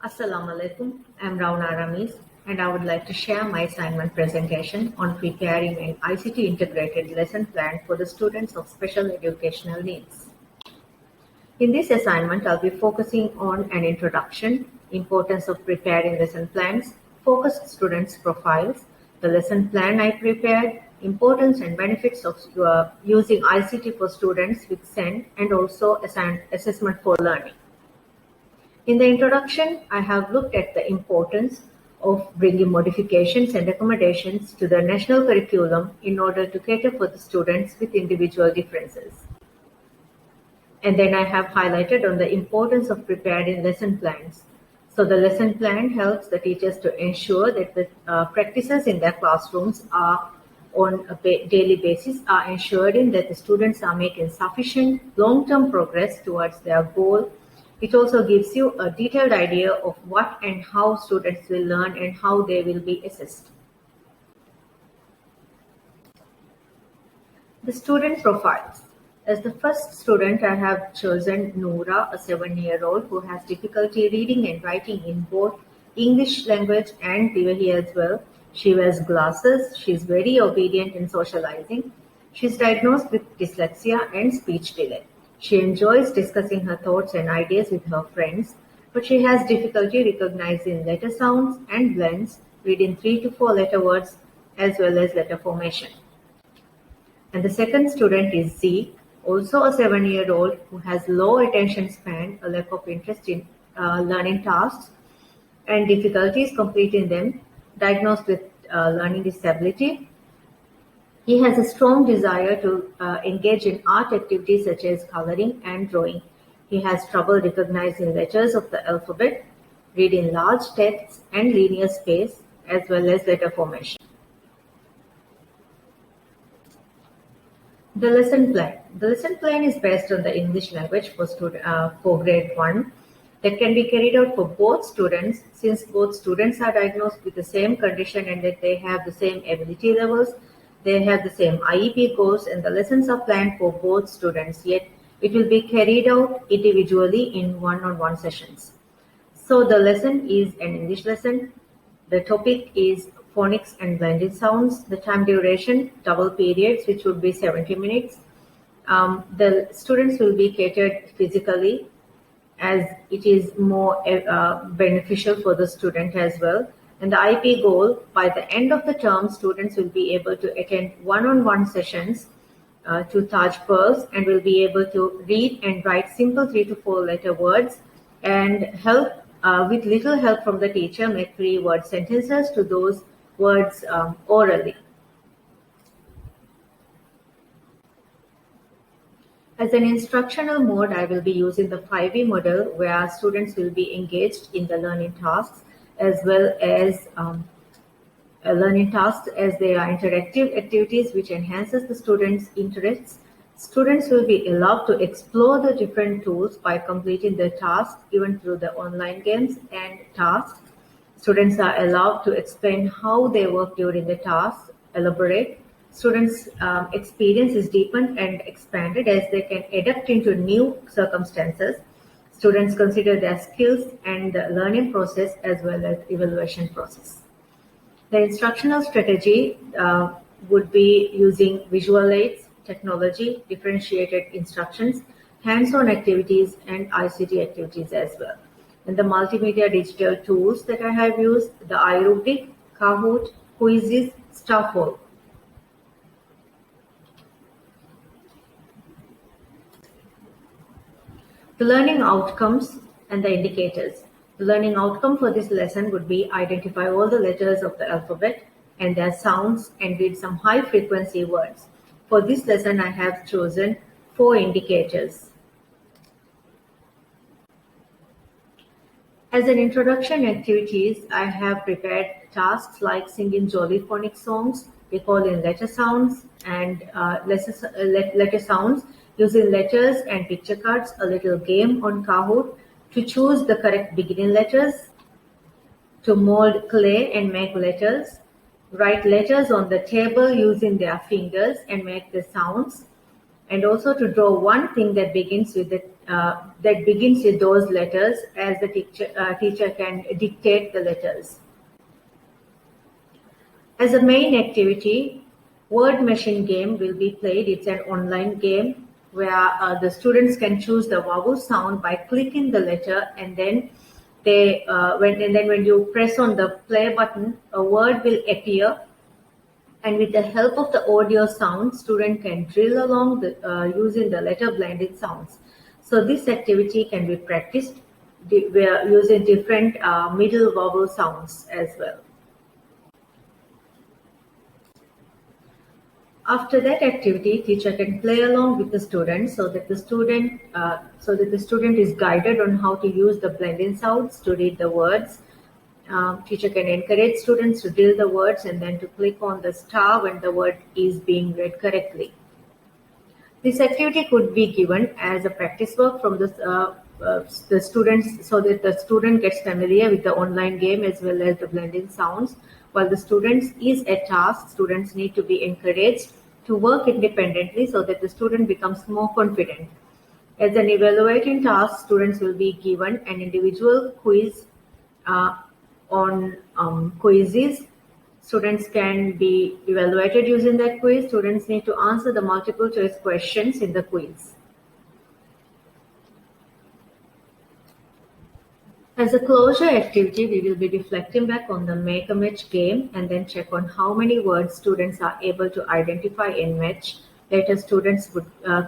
Assalamu alaikum. I'm Rauna Ramis, and I would like to share my assignment presentation on preparing an ICT integrated lesson plan for the students of special educational needs. In this assignment, I'll be focusing on an introduction, importance of preparing lesson plans, focused students' profiles, the lesson plan I prepared, importance and benefits of using ICT for students with SEND, and also assessment for learning. In the introduction, I have looked at the importance of bringing modifications and accommodations to the national curriculum in order to cater for the students with individual differences. And then I have highlighted on the importance of preparing lesson plans. So the lesson plan helps the teachers to ensure that the practices in their classrooms are on a daily basis are ensuring that the students are making sufficient long-term progress towards their goal. It also gives you a detailed idea of what and how students will learn and how they will be assessed. The student profiles. As the first student, I have chosen Noora, a 7-year-old who has difficulty reading and writing in both English language and Diwali as well. She wears glasses. She is very obedient in socializing. She is diagnosed with dyslexia and speech delay. She enjoys discussing her thoughts and ideas with her friends, but she has difficulty recognizing letter sounds and blends, reading 3 to 4 letter words, as well as letter formation. And the second student is Zeke, also a 7-year-old who has low attention span, a lack of interest in learning tasks, and difficulties completing them, diagnosed with learning disability. He has a strong desire to engage in art activities such as coloring and drawing. He has trouble recognizing letters of the alphabet, reading large texts and linear space, as well as letter formation. The lesson plan. The lesson plan is based on the English language for grade 1 that can be carried out for both students, since both students are diagnosed with the same condition and that they have the same ability levels. They have the same IEP goals and the lessons are planned for both students, yet it will be carried out individually in one-on-one sessions. So the lesson is an English lesson. The topic is phonics and blended sounds. The time duration, double periods, which would be 70 minutes. The students will be catered physically as it is more beneficial for the student as well. And the IP goal, by the end of the term, students will be able to attend one-on-one sessions to Taj Pearls and will be able to read and write simple 3 to 4 letter words and help with little help from the teacher make 3-word sentences to those words orally. As an instructional mode, I will be using the 5E model where students will be engaged in the learning tasks as well as learning tasks as they are interactive activities which enhances the students' interests. Students will be allowed to explore the different tools by completing the tasks given through the online games and tasks. Students are allowed to explain how they work during the task, elaborate. Students' experience is deepened and expanded as they can adapt into new circumstances. Students consider their skills and the learning process as well as evaluation process. The instructional strategy would be using visual aids, technology, differentiated instructions, hands-on activities, and ICT activities as well. And the multimedia digital tools that I have used, the iRubric, Kahoot, Quizzes, Stafford. The learning outcomes and the indicators. The learning outcome for this lesson would be identify all the letters of the alphabet and their sounds and read some high frequency words. For this lesson, I have chosen 4 indicators. As an introduction activities, I have prepared tasks like singing jolly phonic songs, recalling letter sounds and letter sounds, using letters and picture cards, a little game on Kahoot, to choose the correct beginning letters, to mold clay and make letters, write letters on the table using their fingers and make the sounds, and also to draw one thing that begins with the that begins with those letters, as the teacher can dictate the letters. As a main activity, word machine game will be played. It's an online game where the students can choose the vowel sound by clicking the letter, and then when you press on the play button, a word will appear, and with the help of the audio sound, student can drill along using the letter blended sounds. So this activity can be practiced using different middle vowel sounds as well. After that activity, teacher can play along with the student so that the student is guided on how to use the blending sounds to read the words. Teacher can encourage students to drill the words and then to click on the star when the word is being read correctly. This activity could be given as a practice work from the students, so that the student gets familiar with the online game as well as the blending sounds. While the students is a task, students need to be encouraged to work independently so that the student becomes more confident. As an evaluating task, students will be given an individual quiz on quizzes. Students can be evaluated using that quiz. Students need to answer the multiple choice questions in the quiz. As a closure activity, we will be reflecting back on the make a match game and then check on how many words students are able to identify and match. Later, students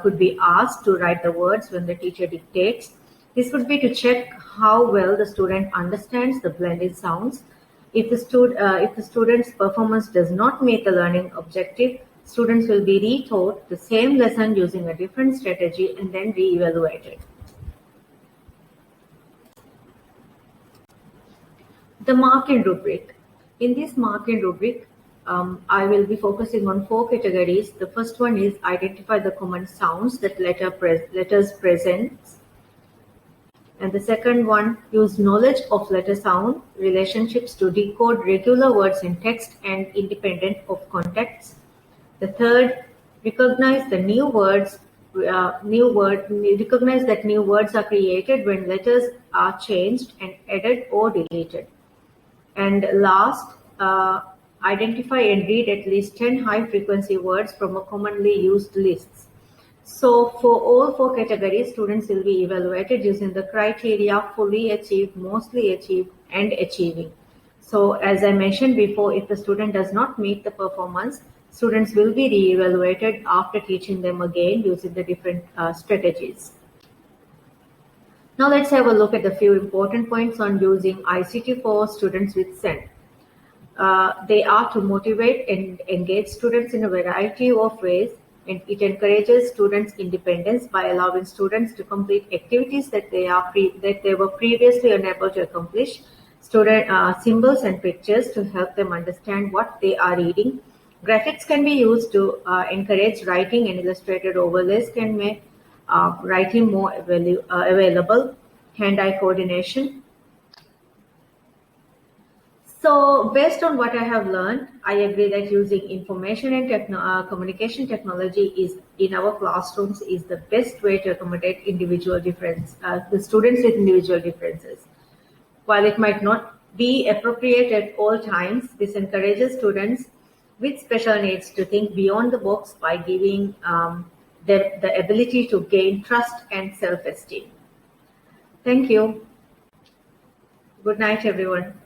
could be asked to write the words when the teacher dictates. This would be to check how well the student understands the blended sounds. If the student's performance does not meet the learning objective, students will be retaught the same lesson using a different strategy and then re-evaluated. The marking rubric. In this marking rubric, I will be focusing on 4 categories. The first one is identify the common sounds that letters present. And the second one, use knowledge of letter sound relationships to decode regular words in text and independent of context. The third, recognize that new words are created when letters are changed and added or deleted. And last, identify and read at least 10 high-frequency words from a commonly used lists. So for all 4 categories, students will be evaluated using the criteria fully achieved, mostly achieved, and achieving. So as I mentioned before, if the student does not meet the performance, students will be re-evaluated after teaching them again using the different strategies. Now let's have a look at a few important points on using ICT for students with SEND. They are to motivate and engage students in a variety of ways, and it encourages students' independence by allowing students to complete activities that they were previously unable to accomplish. Symbols and pictures to help them understand what they are reading. Graphics can be used to encourage writing, and illustrated overlays can make writing more available. Hand-eye coordination. So based on what I have learned, I agree that using information and communication technology in our classrooms is the best way to accommodate the students with individual differences. While it might not be appropriate at all times, this encourages students with special needs to think beyond the box by giving them the ability to gain trust and self-esteem. Thank you. Good night, everyone.